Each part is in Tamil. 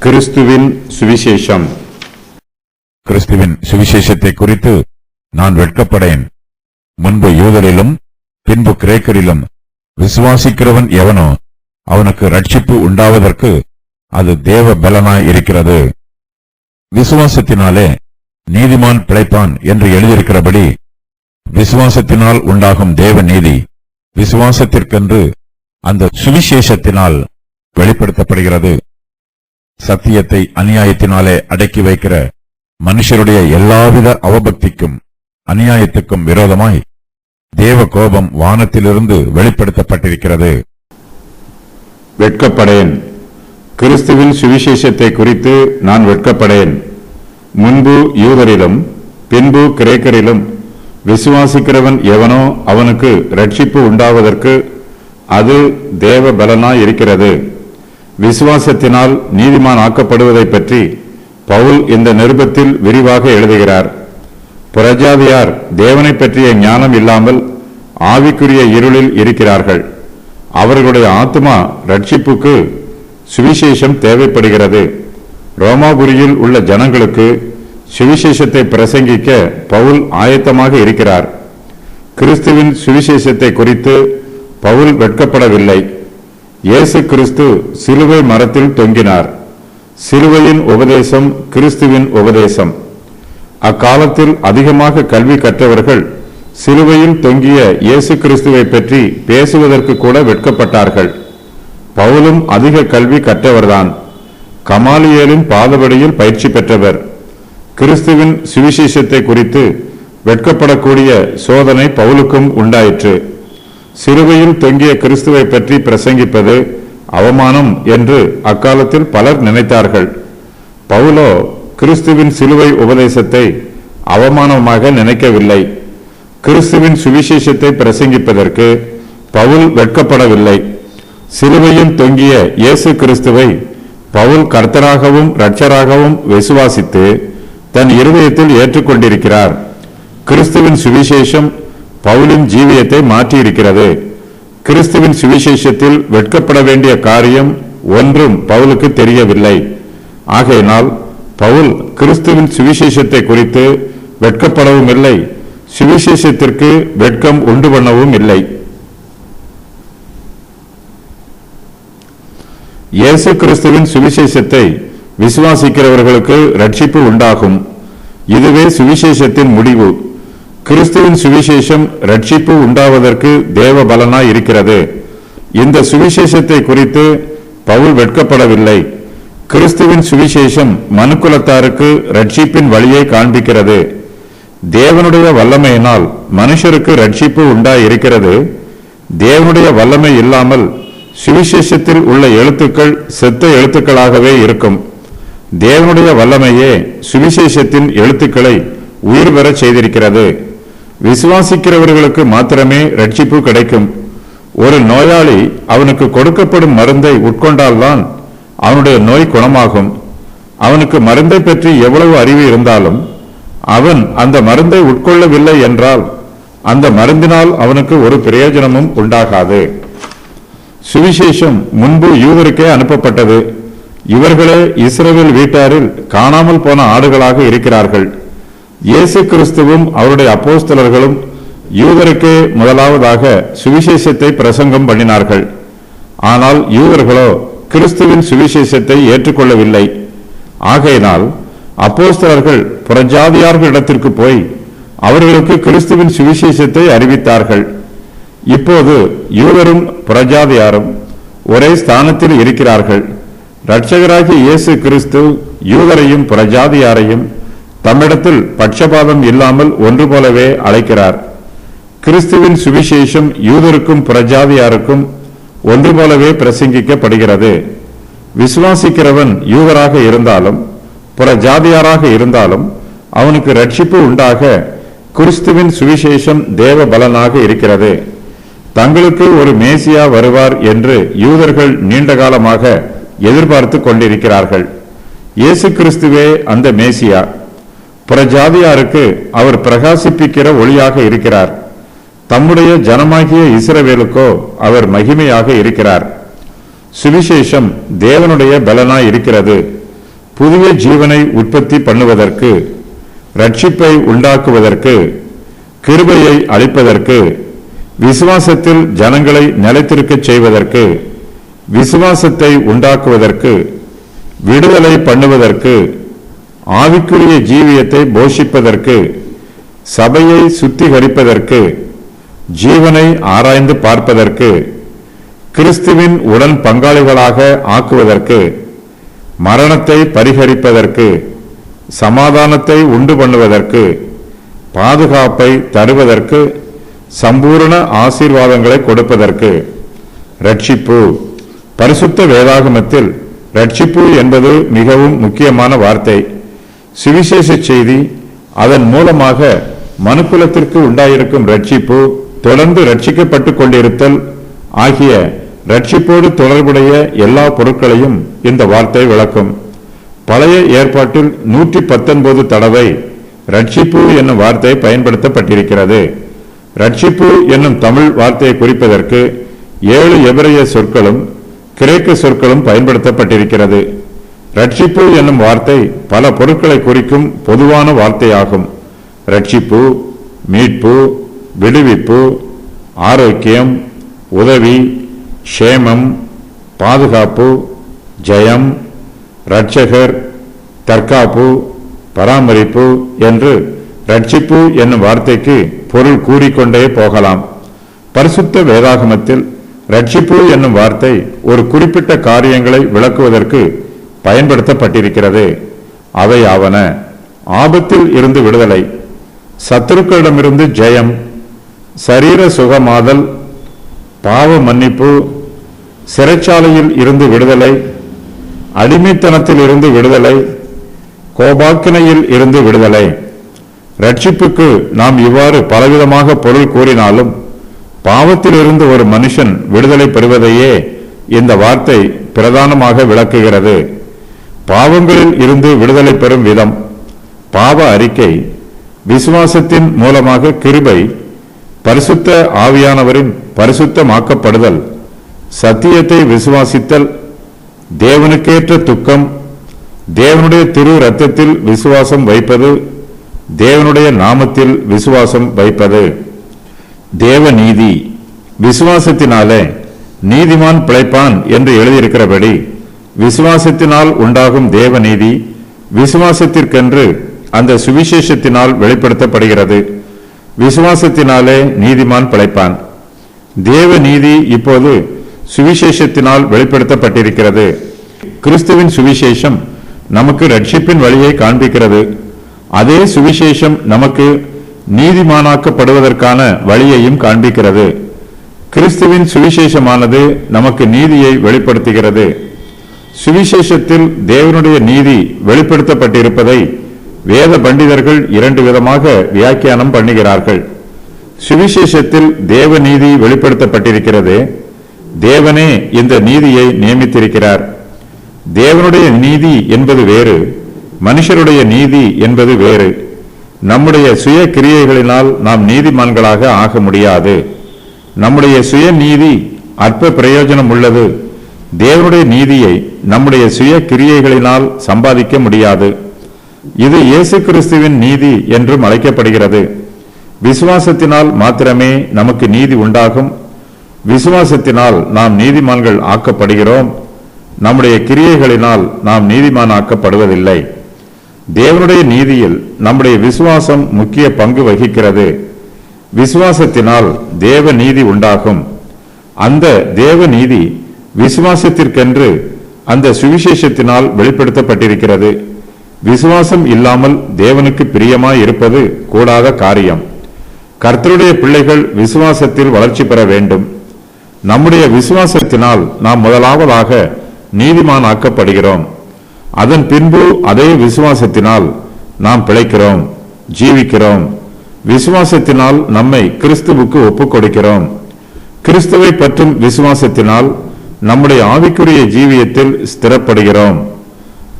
கிறிஸ்துவின் சுவிசேஷம். கிறிஸ்துவின் சுவிசேஷத்தை குறித்து நான் வெட்கப்படேன். முன்பு யூதரிலும் பின்பு கிரேக்கரிலும் விசுவாசிக்கிறவன் எவனோ அவனுக்கு ரட்சிப்பு உண்டாவதற்கு அது தேவ பலனாய் இருக்கிறது. விசுவாசத்தினாலே நீதிமான் பிழைப்பான் என்று எழுதியிருக்கிறபடி விசுவாசத்தினால் உண்டாகும் தேவ நீதி விசுவாசத்திற்கென்று அந்த சுவிசேஷத்தினால் வெளிப்படுத்தப்படுகிறது. சத்தியத்தை அநியாயத்தினாலே அடக்கி வைக்கிற மனுஷருடைய எல்லாவித அவபக்திக்கும் அநியாயத்துக்கும் விரோதமாய் தேவ கோபம் வானத்திலிருந்து வெளிப்படுத்தப்பட்டிருக்கிறது. வெட்கப்படேன். கிறிஸ்துவின் சுவிசேஷத்தை குறித்து நான் வெட்கப்படேன். முன்பு யூதரிலும் பின்பு கிரேக்கரிலும் விசுவாசிக்கிறவன் எவனோ அவனுக்கு ரட்சிப்பு உண்டாவதற்கு அது தேவ பலனாய் இருக்கிறது. விசுவாசத்தினால் நீதிமான் ஆக்கப்படுவதை பற்றி பவுல் இந்த நிருபத்தில் விரிவாக எழுதுகிறார். புறஜாதியார் தேவனை பற்றிய ஞானம் இல்லாமல் ஆவிக்குரிய இருளில் இருக்கிறார்கள். அவர்களுடைய ஆத்துமா ரட்சிப்புக்கு சுவிசேஷம் தேவைப்படுகிறது. ரோமாபுரியில் உள்ள ஜனங்களுக்கு சுவிசேஷத்தை பிரசங்கிக்க பவுல் ஆயத்தமாக இருக்கிறார். கிறிஸ்துவின் சுவிசேஷத்தை குறித்து பவுல் வெட்கப்படவில்லை. இயேசு கிறிஸ்து சிலுவை மரத்தில் தொங்கினார். சிலுவையின் உபதேசம் கிறிஸ்துவின் உபதேசம். அக்காலத்தில் அதிகமாக கல்வி கற்றவர்கள் சிலுவையில் தொங்கிய இயேசு கிறிஸ்துவை பற்றி பேசுவதற்கு கூட வெட்கப்பட்டார்கள். பவுலும் அதிக கல்வி கற்றவர்தான். கமாலியேலின் பாதபடியில் பயிற்சி பெற்றவர். கிறிஸ்துவின் சுவிசேஷத்தை குறித்து வெட்கப்படக்கூடிய சோதனை பவுலுக்கும் உண்டாயிற்று. சிலுவையில் தொங்கிய கிறிஸ்துவை பற்றி பிரசங்கிப்பது அவமானம் என்று அக்காலத்தில் பலர் நினைத்தார்கள். பவுலோ கிறிஸ்துவின் சிலுவை உபதேசத்தை அவமானமாக நினைக்கவில்லை. கிறிஸ்துவின் சுவிசேஷத்தை பிரசங்கிப்பதற்கு பவுல் வெட்கப்படவில்லை. சிலுவையில் தொங்கிய இயேசு கிறிஸ்துவை பவுல் கர்த்தராகவும் இரட்சகராகவும் விசுவாசித்து தன் இருதயத்தில் ஏற்றுக்கொண்டிருக்கிறார். கிறிஸ்துவின் சுவிசேஷம் பவுலின் ஜீவியத்தை மாற்றியிருக்கிறது. கிறிஸ்துவின் சுவிசேஷத்தில் வெட்கப்பட வேண்டிய காரியம் ஒன்றும் பவுலுக்கு தெரியவில்லை. ஆகையினால் பவுல் கிறிஸ்துவின் சுவிசேஷத்தை குறித்து வெட்கப்படவும் இல்லை, சுவிசேஷத்திற்கு வெட்கம் உண்டு பண்ணவும் இல்லை. இயேசு கிறிஸ்துவின் சுவிசேஷத்தை விசுவாசிக்கிறவர்களுக்கு ரட்சிப்பு உண்டாகும். இதுவே சுவிசேஷத்தின் முடிவு. கிறிஸ்துவின் சுவிசேஷம் ரட்சிப்பு உண்டாவதற்கு தேவ பலனாய் இருக்கிறது. இந்த சுவிசேஷத்தை குறித்து பவுல் வெட்கப்படவில்லை. கிறிஸ்துவின் சுவிசேஷம் மனுக்குலத்தாருக்கு ரட்சிப்பின் வழியை காண்பிக்கிறது. தேவனுடைய வல்லமையினால் மனுஷருக்கு ரட்சிப்பு உண்டாயிருக்கிறது. தேவனுடைய வல்லமை இல்லாமல் சுவிசேஷத்தில் உள்ள எழுத்துக்கள் செத்த எழுத்துக்களாகவே இருக்கும். தேவனுடைய வல்லமையே சுவிசேஷத்தின் எழுத்துக்களை உயிர் பெறச் செய்திருக்கிறது. விசுவாசிக்கிறவர்களுக்கு மாத்திரமே ரட்சிப்பு கிடைக்கும். ஒரு நோயாளி அவனுக்கு கொடுக்கப்படும் மருந்தை உட்கொண்டால்தான் அவனுடைய நோய் குணமாகும். அவனுக்கு மருந்தை பற்றி எவ்வளவு அறிவு இருந்தாலும் அவன் அந்த மருந்தை உட்கொள்ளவில்லை என்றால் அந்த மருந்தினால் அவனுக்கு ஒரு பிரயோஜனமும் உண்டாகாது. சுவிசேஷம் முன்பு யூதருக்கே அனுப்பப்பட்டது. இவர்களே இஸ்ரவேல் வீட்டாரில் காணாமல் போன ஆடுகளாக இருக்கிறார்கள். இயேசு கிறிஸ்துவும் அவருடைய அப்போஸ்தலர்களும் யூதருக்கே முதலாவதாக சுவிசேஷத்தை பிரசங்கம் பண்ணினார்கள். ஆனால் யூதர்களோ கிறிஸ்துவின் சுவிசேஷத்தை ஏற்றுக்கொள்ளவில்லை. ஆகையினால் அப்போஸ்தலர்கள் புறஜாதியார்களிடத்திற்கு போய் அவர்களுக்கு கிறிஸ்துவின் சுவிசேஷத்தை அறிவித்தார்கள். இப்போது யூதரும் புறஜாதியாரும் ஒரே ஸ்தானத்தில் இருக்கிறார்கள். இரட்சகராகிய இயேசு கிறிஸ்து யூதரையும் புறஜாதியாரையும் தம்மிடத்தில் பட்சபாதம் இல்லாமல் ஒன்று போலவே அழைக்கிறார். கிறிஸ்துவின் சுவிசேஷம் யூதருக்கும் புறஜாதியாருக்கும் ஒன்று போலவே பிரசங்கிக்கப்படுகிறது. விசுவாசிக்கிறவன் யூதராக இருந்தாலும் புறஜாதியாராக இருந்தாலும் அவனுக்கு ரட்சிப்பு உண்டாக கிறிஸ்துவின் சுவிசேஷம் தேவ பலனாக இருக்கிறது. தங்களுக்கு ஒரு மேசியா வருவார் என்று யூதர்கள் நீண்ட காலமாக எதிர்பார்த்து கொண்டிருக்கிறார்கள். இயேசு கிறிஸ்துவே அந்த மேசியா. புறஜாதியாருக்கு அவர் பிரகாசிப்பிக்கிற ஒளியாக இருக்கிறார். தம்முடைய ஜனமாகிய இஸ்ரவேலுக்கோ அவர் மகிமையாக இருக்கிறார். சுவிசேஷம் தேவனுடைய பலனாய் இருக்கிறது. புதிய ஜீவனை உற்பத்தி பண்ணுவதற்கு, ரட்சிப்பை உண்டாக்குவதற்கு, கிருபையை அளிப்பதற்கு, விசுவாசத்தில் ஜனங்களை நிலைத்திருக்கச் செய்வதற்கு, விசுவாசத்தை உண்டாக்குவதற்கு, விடுதலை பண்ணுவதற்கு, ஆவிக்குரிய ஜீவியத்தை போஷிப்பதற்கு, சபையை சுத்திகரிப்பதற்கு, ஜீவனை ஆராய்ந்து பார்ப்பதற்கு, கிறிஸ்துவின் உடன் பங்காளிகளாக ஆக்குவதற்கு, மரணத்தை பரிகரிப்பதற்கு, சமாதானத்தை உண்டு பண்ணுவதற்கு, பாதுகாப்பை தருவதற்கு, சம்பூர்ண ஆசீர்வாதங்களை கொடுப்பதற்கு. ரட்சிப்பு. பரிசுத்த வேதாகமத்தில் ரட்சிப்பு என்பது மிகவும் முக்கியமான வார்த்தை. சுவிசேஷ செய்தி, அதன் மூலமாக மனுக்குலத்திற்கு உண்டாயிருக்கும் ரட்சிப்பு, தொடர்ந்து ரட்சிக்கப்பட்டுக் கொண்டிருத்தல் ஆகிய ரட்சிப்போடு தொடர்புடைய எல்லா பொருட்களையும் இந்த வார்த்தை விளக்கும். பழைய ஏற்பாட்டில் 119 தடவை ரட்சிப்பு என்னும் வார்த்தை பயன்படுத்தப்பட்டிருக்கிறது. ரட்சிப்பு என்னும் தமிழ் வார்த்தையை குறிப்பதற்கு 7 எபிரேய சொற்களும் கிரேக்க சொற்களும் பயன்படுத்தப்பட்டிருக்கிறது. ரட்சிப்பு என்னும் வார்த்தை பல பொருட்களை குறிக்கும் பொதுவான வார்த்தையாகும். ரட்சிப்பு, மீட்பு, விடுவிப்பு, ஆரோக்கியம், உதவி, க்ஷேமம், பாதுகாப்பு, ஜெயம், இரட்சகர், தற்காப்பு, பராமரிப்பு என்று ரட்சிப்பு என்னும் வார்த்தைக்கு பொருள் கூறிக்கொண்டே போகலாம். பரிசுத்த வேதாகமத்தில் ரட்சிப்பு என்னும் வார்த்தை ஒரு குறிப்பிட்ட காரியங்களை விளக்குவதற்கு பயன்படுத்தப்பட்டிருக்கிறது. அவையாவன: ஆபத்தில் இருந்து விடுதலை, சத்துருக்களிடமிருந்து ஜெயம், சரீர சுகமாதல், பாவ மன்னிப்பு, சிறைச்சாலையில் இருந்து விடுதலை, அடிமைத்தனத்தில் இருந்து விடுதலை, கோபாக்கினையில் இருந்து விடுதலை. ரட்சிப்புக்கு நாம் இவ்வாறு பலவிதமாக பொருள் கூறினாலும், பாவத்திலிருந்து ஒரு மனுஷன் விடுதலை பெறுவதையே இந்த வார்த்தை பிரதானமாக விளக்குகிறது. பாவங்களில் இருந்து விடுதலை பெறும் விதம்: பாவ அறிக்கை, விசுவாசத்தின் மூலமாக கிருபை, பரிசுத்த ஆவியானவரின் பரிசுத்தமாக்கப்படுதல், சத்தியத்தை விசுவாசித்தல், தேவனுக்கேற்ற துக்கம், தேவனுடைய திரு இரத்தத்தில் விசுவாசம் வைப்பது, தேவனுடைய நாமத்தில் விசுவாசம் வைப்பது. தேவ நீதி. விசுவாசத்தினாலே நீதிமான் பிழைப்பான் என்று எழுதியிருக்கிறபடி, விசுவாசத்தினால் உண்டாகும் தேவ நீதி விசுவாசத்திற்கென்று அந்த சுவிசேஷத்தினால் வெளிப்படுத்தப்படுகிறது. விசுவாசத்தினாலே நீதிமான் பிழைப்பான். தேவ நீதி இப்போது சுவிசேஷத்தினால் வெளிப்படுத்தப்பட்டிருக்கிறது. கிறிஸ்துவின் சுவிசேஷம் நமக்கு ரட்சிப்பின் வழியை காண்பிக்கிறது. அதே சுவிசேஷம் நமக்கு நீதிமானாக்கப்படுவதற்கான வழியையும் காண்பிக்கிறது. கிறிஸ்துவின் சுவிசேஷமானது நமக்கு நீதியை வெளிப்படுத்துகிறது. சுவிசேஷத்தில் தேவனுடைய நீதி வெளிப்படுத்தப்பட்டிருப்பதை வேத பண்டிதர்கள் 2 விதமாக வியாக்கியானம் பண்ணுகிறார்கள். சுவிசேஷத்தில் தேவ நீதி வெளிப்படுத்தப்பட்டிருக்கிறது. தேவனே இந்த நீதியை நியமித்திருக்கிறார். தேவனுடைய நீதி என்பது வேறு, மனுஷருடைய நீதி என்பது வேறு. நம்முடைய சுய கிரியைகளினால் நாம் நீதிமான்களாக ஆக முடியாது. நம்முடைய சுய நீதி அற்ப பிரயோஜனம் உள்ளது. தேவனுடைய நீதியை நம்முடைய சுய கிரியைகளினால் சம்பாதிக்க முடியாது. இது இயேசு கிறிஸ்துவின் நீதி என்றும் அழைக்கப்படுகிறது. விசுவாசத்தினால் மாத்திரமே நமக்கு நீதி உண்டாகும். விசுவாசத்தினால் நாம் நீதிமான்கள் ஆக்கப்படுகிறோம். நம்முடைய கிரியைகளினால் நாம் நீதிமானாக்கப்படுவதில்லை. தேவனுடைய நீதியில் நம்முடைய விசுவாசம் முக்கிய பங்கு வகிக்கிறது. விசுவாசத்தினால் தேவ நீதி உண்டாகும். அந்த தேவ நீதி விசுவாசத்திற்கென்று அந்த சுவிசேஷத்தினால் வெளிப்படுத்தப்பட்டிருக்கிறது. விசுவாசம் இல்லாமல் தேவனுக்கு பிரியமாய் இருப்பது கூடாத காரியம். கர்த்தருடைய பிள்ளைகள் விசுவாசத்தில் வளர்ச்சி பெற வேண்டும். நம்முடைய விசுவாசத்தினால் நாம் முதலாவதாக நீதிமானாக்கப்படுகிறோம். அதன் பின்பு அதே விசுவாசத்தினால் நாம் பிழைக்கிறோம், ஜீவிக்கிறோம். விசுவாசத்தினால் நம்மை கிறிஸ்துவுக்கு ஒப்புக் கொடுக்கிறோம். கிறிஸ்துவை பற்றும் விசுவாசத்தினால் நம்முடைய ஆவிக்குரிய ஜீவியத்தில் ஸ்திரப்படுகிறோம்.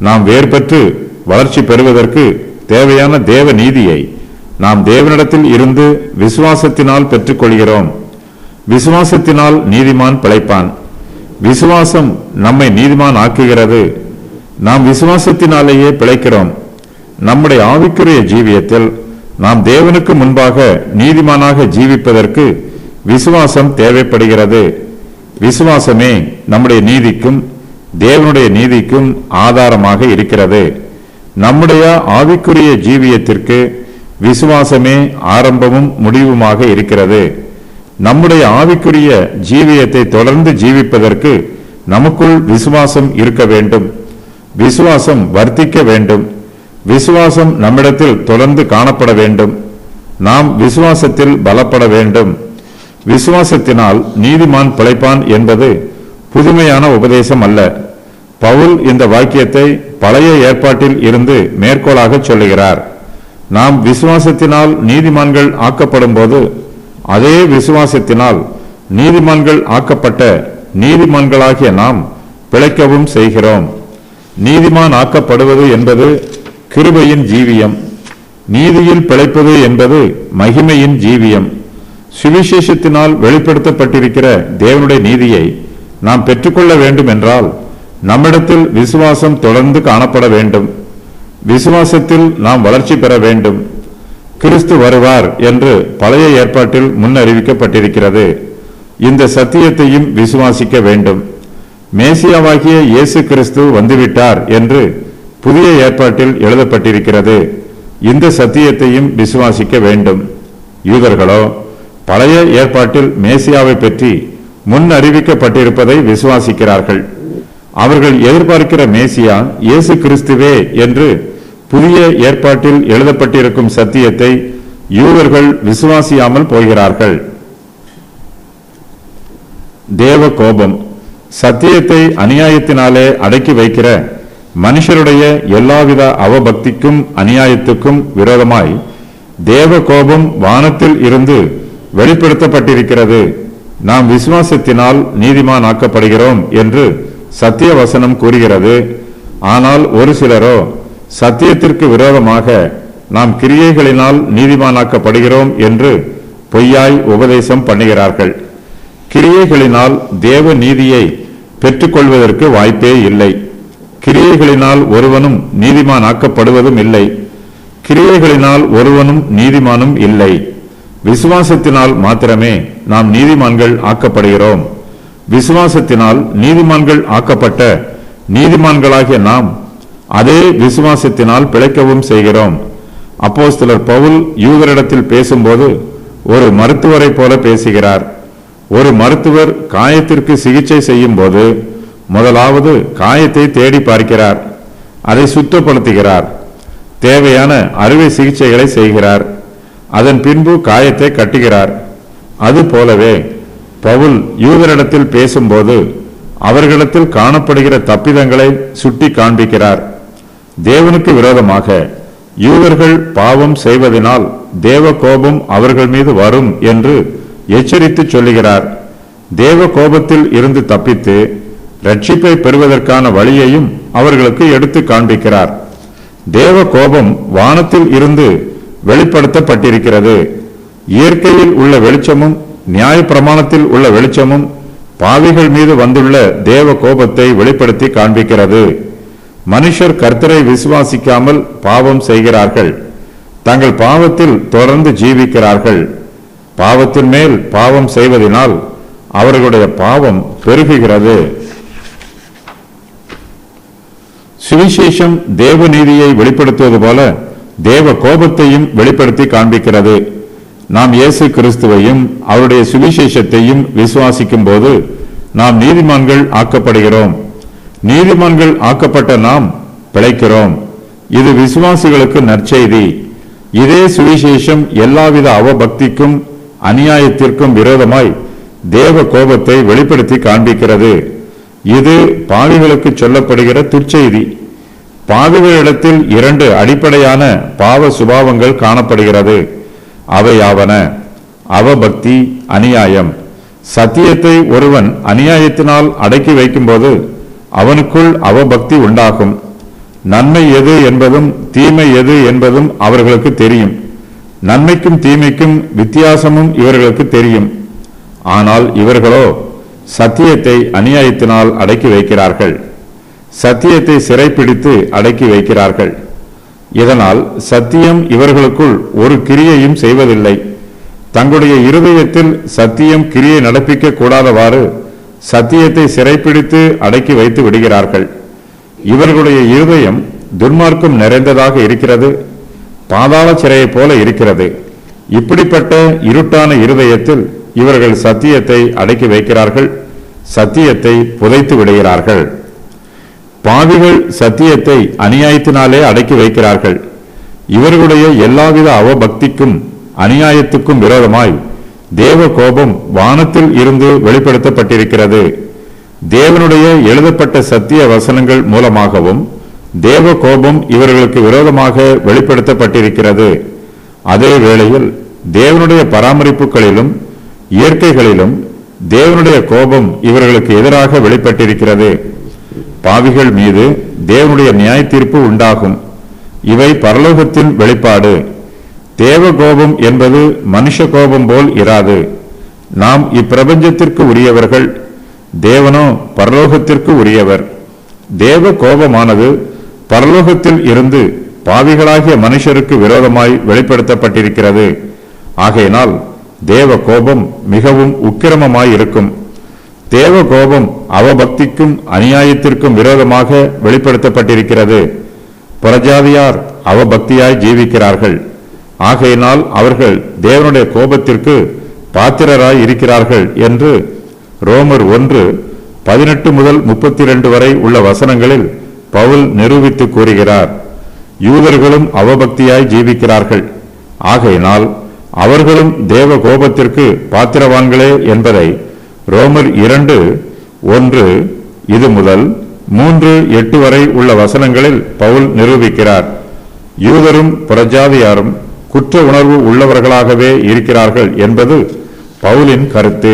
நாம் வேர் பெற்று வளர்ச்சி பெறுவதற்கு தேவையான தேவ நீதியை நாம் தேவனிடத்தில் இருந்து விசுவாசத்தினால் பெற்றுக்கொள்கிறோம். விசுவாசத்தினால் நீதிமான் பிழைப்பான். விசுவாசம் நம்மை நீதிமான் ஆக்குகிறது. நாம் விசுவாசத்தினாலேயே பிழைக்கிறோம். நம்முடைய ஆவிக்குரிய ஜீவியத்தில் நாம் தேவனுக்கு முன்பாக நீதிமானாக ஜீவிப்பதற்கு விசுவாசம் தேவைப்படுகிறது. விசுவாசமே நம்முடைய நீதிக்கும் தேவனுடைய நீதிக்கும் ஆதாரமாக இருக்கிறது. நம்முடைய ஆவிக்குரிய ஜீவியத்திற்கு விசுவாசமே ஆரம்பமும் முடிவுமாக இருக்கிறது. நம்முடைய ஆவிக்குரிய ஜீவியத்தை தொடர்ந்து ஜீவிப்பதற்கு நமக்குள் விசுவாசம் இருக்க வேண்டும். விசுவாசம் வர்த்திக்க வேண்டும். விசுவாசம் நம்மிடத்தில் தொடர்ந்து காணப்பட வேண்டும். நாம் விசுவாசத்தில் பலப்பட வேண்டும். விசுவாசத்தினால் நீதிமான் பிழைப்பான் என்பது புதுமையான உபதேசம் அல்ல. பவுல் இந்த வாக்கியத்தை பழைய ஏற்பாட்டில் இருந்து மேற்கோளாக சொல்லுகிறார். நாம் விசுவாசத்தினால் நீதிமான்கள் ஆக்கப்படும் போது அதே விசுவாசத்தினால் நீதிமான்கள் ஆக்கப்பட்ட நீதிமான்களாகிய நாம் பிழைக்கவும் செய்கிறோம். நீதிமான் ஆக்கப்படுவது என்பது கிருபையின் ஜீவியம். நீதியில் பிழைப்பது என்பது மகிமையின் ஜீவியம். சுவிசேஷத்தினால் வெளிப்படுத்தப்பட்டிருக்கிற தேவனுடைய நீதியை நாம் பெற்றுக்கொள்ள வேண்டும் என்றால் நம்மிடத்தில் விசுவாசம் தொடர்ந்து காணப்பட வேண்டும். விசுவாசத்தில் நாம் வளர்ச்சி பெற வேண்டும். கிறிஸ்து வருவார் என்று பழைய ஏற்பாட்டில் முன்னறிவிக்கப்பட்டிருக்கிறது. இந்த சத்தியத்தையும் விசுவாசிக்க வேண்டும். மேசியாவாகிய இயேசு கிறிஸ்து வந்துவிட்டார் என்று புதிய ஏற்பாட்டில் எழுதப்பட்டிருக்கிறது. இந்த சத்தியத்தையும் விசுவாசிக்க வேண்டும். யூதர்களோ பழைய ஏற்பாட்டில் மேசியாவை பற்றி முன் அறிவிக்கப்பட்டிருப்பதை விசுவாசிக்கிறார்கள். அவர்கள் எதிர்பார்க்கிற மேசியா இயேசு கிறிஸ்துவே என்று புதிய ஏற்பாட்டில் எழுதப்பட்டிருக்கும் சத்தியத்தை யூதர்கள் விசுவாசியாமல் போகிறார்கள். தேவ கோபம் சத்தியத்தை அநியாயத்தினாலே அடக்கி வைக்கிற மனுஷருடைய எல்லாவித அவபக்திக்கும் அநியாயத்துக்கும் விரோதமாய் தேவ கோபம் வானத்தில் இருந்து வெளிப்படுத்தப்பட்டிருக்கிறது. நாம் விசுவாசத்தினால் நீதிமான் ஆக்கப்படுகிறோம் என்று சத்திய வசனம் கூறுகிறது. ஆனால் ஒரு சிலரோ சத்தியத்திற்கு விரோதமாக நாம் கிரியைகளினால் நீதிமானாக்கப்படுகிறோம் என்று பொய்யாய் உபதேசம் பண்ணுகிறார்கள். கிரியைகளினால் தேவ நீதியை பெற்றுக்கொள்வதற்கு வாய்ப்பே இல்லை. கிரியைகளினால் ஒருவனும் நீதிமான் ஆக்கப்படுவதும் இல்லை. கிரியைகளினால் ஒருவனும் நீதிமானும் இல்லை. விசுவாசத்தினால் மாத்திரமே நாம் நீதிமான்கள் ஆக்கப்படுகிறோம். விசுவாசத்தினால் நீதிமான்கள் ஆக்கப்பட்ட நீதிமான்களாகிய நாம் அதே விசுவாசத்தினால் பிழைக்கவும் செய்கிறோம். அப்போஸ்தலர் பவுல் யூதரிடத்தில் பேசும்போது ஒரு மருத்துவரை போல பேசுகிறார். ஒரு மருத்துவர் காயத்திற்கு சிகிச்சை செய்யும் போது முதலாவது காயத்தை தேடி பார்க்கிறார். அதை சுத்தப்படுத்துகிறார். தேவையான அறுவை சிகிச்சைகளை செய்கிறார். அதன் பின்பு காயத்தை கட்டுகிறார். அது போலவே பவுல் யூதரிடத்தில் பேசும்போது அவர்களிடத்தில் காணப்படுகிற தப்பிதங்களை சுட்டி காண்பிக்கிறார். தேவனுக்கு விரோதமாக யூதர்கள் பாவம் செய்வதனால் தேவ கோபம் அவர்கள் மீது வரும் என்று எச்சரித்து சொல்லுகிறார். தேவ கோபத்தில் இருந்து தப்பித்து ரட்சிப்பை பெறுவதற்கான வழியையும் அவர்களுக்கு எடுத்து காண்பிக்கிறார். தேவ கோபம் வானத்தில் இருந்து வெளிப்படுத்தப்பட்டிருக்கிறது. இயற்கையில் உள்ள வெளிச்சமும் நியாய பிரமாணத்தில் உள்ள வெளிச்சமும் பாவிகள் மீது வந்துள்ள தேவ கோபத்தை வெளிப்படுத்தி காண்பிக்கிறது. மனுஷர் கர்த்தரை விசுவாசிக்காமல் பாவம் செய்கிறார்கள். தங்கள் பாவத்தில் தொடர்ந்து ஜீவிக்கிறார்கள். பாவத்தின் மேல் பாவம் செய்வதனால் அவர்களுடைய பாவம் பெருகுகிறது. சுவிசேஷம் தேவ நீதியை வெளிப்படுத்துவது போல தேவ கோபத்தையும் வெளிப்படுத்தி காண்பிக்கிறது. நாம் இயேசு கிறிஸ்துவையும் அவருடைய சுவிசேஷத்தையும் விசுவாசிக்கும் போது நாம் நீதிமான்கள் ஆக்கப்படுகிறோம். நீதிமான்கள் ஆக்கப்பட்ட நாம் பிழைக்கிறோம். இது விசுவாசிகளுக்கு நற்செய்தி. இதே சுவிசேஷம் எல்லாவித அவபக்திக்கும் அநியாயத்திற்கும் விரோதமாய் தேவ கோபத்தை வெளிப்படுத்தி காண்பிக்கிறது. இது பாவிகளுக்கு சொல்லப்படுகிற துர்ச்செய்தி. பாவிகளிடத்தில் இரண்டு அடிப்படையான பாவ சுபாவங்கள் காணப்படுகிறது. அவையாவன அவபக்தி, அநியாயம். சத்தியத்தை ஒருவன் அநியாயத்தினால் அடக்கி வைக்கும்போது அவனுக்குள் அவபக்தி உண்டாகும். நன்மை எது என்பதும் தீமை எது என்பதும் அவர்களுக்கு தெரியும். நன்மைக்கும் தீமைக்கும் வித்தியாசமும் இவர்களுக்கு தெரியும். ஆனால் இவர்களோ சத்தியத்தை அநியாயத்தினால் அடக்கி வைக்கிறார்கள். சத்தியத்தை சிறைப்பிடித்து அடக்கி வைக்கிறார்கள். இதனால் சத்தியம் இவர்களுக்குள் ஒரு கிரியையும் செய்வதில்லை. தங்களுடைய இருதயத்தில் சத்தியம் கிரியை நடப்பிக்க கூடாதவாறு சத்தியத்தை சிறைப்பிடித்து அடக்கி வைத்து விடுகிறார்கள். இவர்களுடைய இருதயம் துன்மார்க்கம் நிறைந்ததாக இருக்கிறது, பாதாள சிறையை போல இருக்கிறது. இப்படிப்பட்ட இருட்டான இருதயத்தில் இவர்கள் சத்தியத்தை அடக்கி வைக்கிறார்கள், சத்தியத்தை புதைத்து விடுகிறார்கள். பாவிகள் சத்தியத்தை அநியாயத்தினாலே அடக்கி வைக்கிறார்கள். இவர்களுடைய எல்லாவித அவபக்திக்கும் அநியாயத்துக்கும் விரோதமாய் தேவ கோபம் வானத்தில் இருந்து வெளிப்படுத்தப்பட்டிருக்கிறது. தேவனுடைய எழுதப்பட்ட சத்திய வசனங்கள் மூலமாகவும் தேவ கோபம் இவர்களுக்கு விரோதமாக வெளிப்படுத்தப்பட்டிருக்கிறது. அதே வேளையில் தேவனுடைய பராமரிப்புகளிலும் இயற்கைகளிலும் தேவனுடைய கோபம் இவர்களுக்கு எதிராக வெளிப்பட்டிருக்கிறது. பாவிகள் மீது தேவனுடைய நியாய தீர்ப்பு உண்டாகும். இவை பரலோகத்தின் வெளிப்பாடு. தேவ கோபம் என்பது மனுஷ கோபம் போல் இராது. நாம் இப்பிரபஞ்சத்திற்கு உரியவர்கள், தேவனோ பரலோகத்திற்கு உரியவர். தேவ கோபமானது பரலோகத்தில் இருந்து பாவிகளாகிய மனுஷருக்கு விரோதமாய் வெளிப்படுத்தப்பட்டிருக்கிறது. ஆகையினால் தேவ கோபம் மிகவும் உக்கிரமமாய் இருக்கும். தேவ கோபம் அவபக்திக்கும் அநியாயத்திற்கும் விரோதமாக வெளிப்படுத்தப்பட்டிருக்கிறது. புறஜாதியார் அவபக்தியாய் ஜீவிக்கிறார்கள். ஆகையினால் அவர்கள் தேவனுடைய கோபத்திற்கு பாத்திரராய் இருக்கிறார்கள் என்று ரோமர் 1:18 முதல் 32 வரை உள்ள வசனங்களில் பவுல் நிரூபித்து கூறுகிறார். யூதர்களும் அவபக்தியாய் ஜீவிக்கிறார்கள். ஆகையினால் அவர்களும் தேவ கோபத்திற்கு பாத்திரவான்களே என்பதை ரோமர் 2:1 இது முதல் 3:8 வரை உள்ள வசனங்களில் பவுல் நிரூபிக்கிறார். யூதரும் புறஜாதியாரும் குற்ற உணர்வு உள்ளவர்களாகவே இருக்கிறார்கள் என்பது பவுலின் கருத்து.